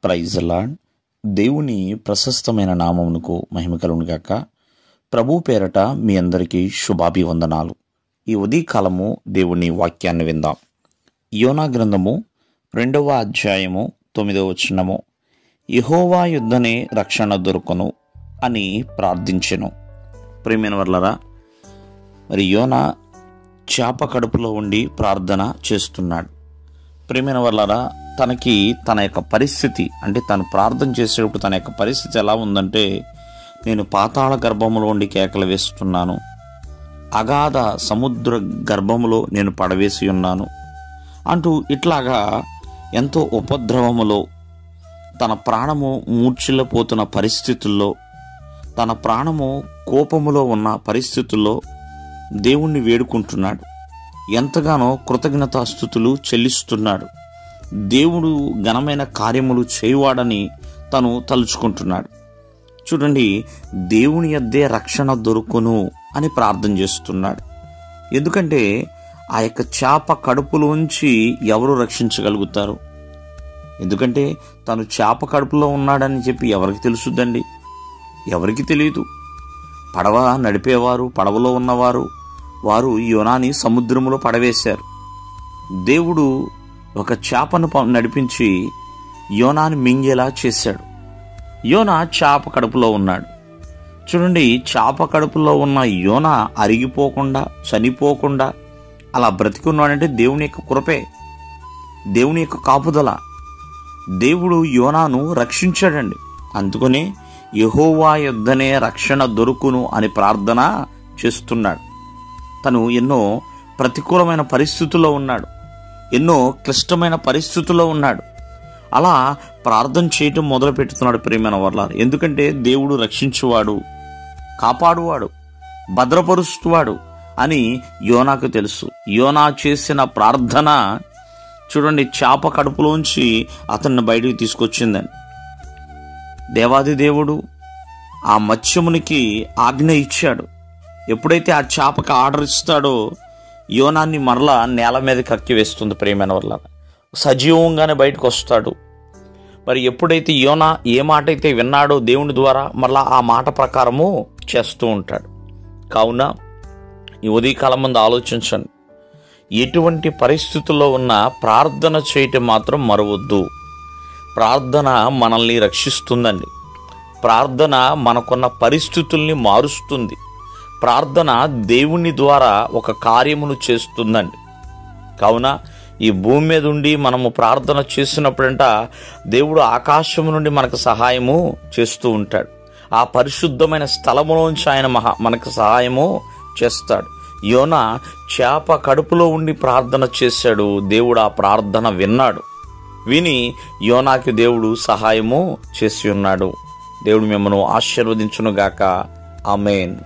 Praise lord. దేవుని ప్రశస్తమైన నామమునకు మహిమ కలుగునుగాక. ప్రభు పేరట మీ అందరికీ శుభాభివందనాలు. ఈ ఉదయకాలము దేవుని వాక్యాన్ని విందాం. యోనా గ్రంథము 2వ అధ్యాయము 9వ వచనము. యెహోవా యుద్ధనే రక్షణ దొరుకును అని ప్రార్థించెను. ప్రియమైన వర్లరా, మరి యోనా చేప కడుపులో ఉండి ప్రార్థన చేస్తున్నాడు. ప్రియమైన వర్లరా, తనకి తన యొక్క పరిస్థితి, అంటే తను ప్రార్థన చేసేటప్పుడు తన యొక్క పరిస్థితి ఎలా ఉందంటే, నేను పాతాళ గర్భములో ఉండి కేకలు వేస్తున్నాను, అగాధ సముద్ర గర్భములో నేను పడవేసి ఉన్నాను అంటూ ఇట్లాగా ఎంతో ఉపద్రవములో, తన ప్రాణము మూర్ఛిల్లిపోతున్న పరిస్థితుల్లో, తన ప్రాణము కోపములో ఉన్న పరిస్థితుల్లో దేవుణ్ణి వేడుకుంటున్నాడు. ఎంతగానో కృతజ్ఞతాస్తుతులు చెల్లిస్తున్నాడు. దేవుడు ఘనమైన కార్యములు చేయువాడని తను తలుచుకుంటున్నాడు. చూడండి, దేవుని యొద్దే రక్షణ దొరుకును అని ప్రార్థన చేస్తున్నాడు. ఎందుకంటే ఆ యొక్క చేప కడుపులోంచి ఎవరు రక్షించగలుగుతారు? ఎందుకంటే తను చేప కడుపులో ఉన్నాడని చెప్పి ఎవరికి తెలుసుద్దండి? ఎవరికి తెలియదు. పడవ నడిపేవారు, పడవలో ఉన్నవారు, వారు యోనాని సముద్రములో పడవేశారు. దేవుడు ఒక చేపను నడిపించి యోనాని మింగేలా చేశాడు. యోనా చేప కడుపులో ఉన్నాడు. చూడండి, చేప కడుపులో ఉన్న యోనా అరిగిపోకుండా, చనిపోకుండా అలా బ్రతికున్నాడంటే దేవుని యొక్క కృపే, దేవుని యొక్క కాపుదల. దేవుడు యోనాను రక్షించాడండి. అందుకనే యెహోవా యొద్దనే రక్షణ దొరుకును అని ప్రార్థన చేస్తున్నాడు. తను ఎన్నో ప్రతికూలమైన పరిస్థితుల్లో ఉన్నాడు, ఎన్నో క్లిష్టమైన పరిస్థితుల్లో ఉన్నాడు. అలా ప్రార్థన చేయటం మొదలు పెడుతున్నాడు. ప్రియమైన వర్లారా, ఎందుకంటే దేవుడు రక్షించువాడు, కాపాడువాడు, భద్రపరుస్తువాడు అని యోనాకు తెలుసు. యోనా చేసిన ప్రార్థన చూడండి, చేప కడుపులోంచి అతన్ని బయటికి తీసుకొచ్చిందని. దేవాది దేవుడు ఆ మత్స్యమునికి ఆజ్ఞ ఇచ్చాడు. ఎప్పుడైతే ఆ చేపకి ఆర్డర్ ఇస్తాడో యోనాన్ని మరలా నేల మీద కక్కి వేస్తుంది. ప్రియమైన వర్లారా, సజీవంగానే బయటకు వస్తాడు. మరి ఎప్పుడైతే యోనా ఏ మాట అయితే విన్నాడో దేవుని ద్వారా, మరలా ఆ మాట ప్రకారము చేస్తూ ఉంటాడు. కావున ఈ ఉదయకాలం ముందు ఆలోచించండి, ఎటువంటి పరిస్థితుల్లో ఉన్నా ప్రార్థన చేయటం మాత్రం మరవద్దు. ప్రార్థన మనల్ని రక్షిస్తుందండి. ప్రార్థన మనకున్న పరిస్థితుల్ని మారుస్తుంది. ప్రార్థన దేవుని ద్వారా ఒక కార్యమును చేస్తుందండి. కావున ఈ భూమి మీద ఉండి మనము ప్రార్థన చేసినప్పుడంట దేవుడు ఆకాశము నుండి మనకు సహాయము చేస్తూ ఉంటాడు. ఆ పరిశుద్ధమైన స్థలములోంచి ఆయన మనకు సహాయము చేస్తాడు. యోనా చేప కడుపులో ఉండి ప్రార్థన చేశాడు. దేవుడు ఆ ప్రార్థన విన్నాడు. విని యోనాకి దేవుడు సహాయము చేసి ఉన్నాడు. దేవుడు మిమ్మల్ని ఆశీర్వదించునుగాక. ఆమేన్.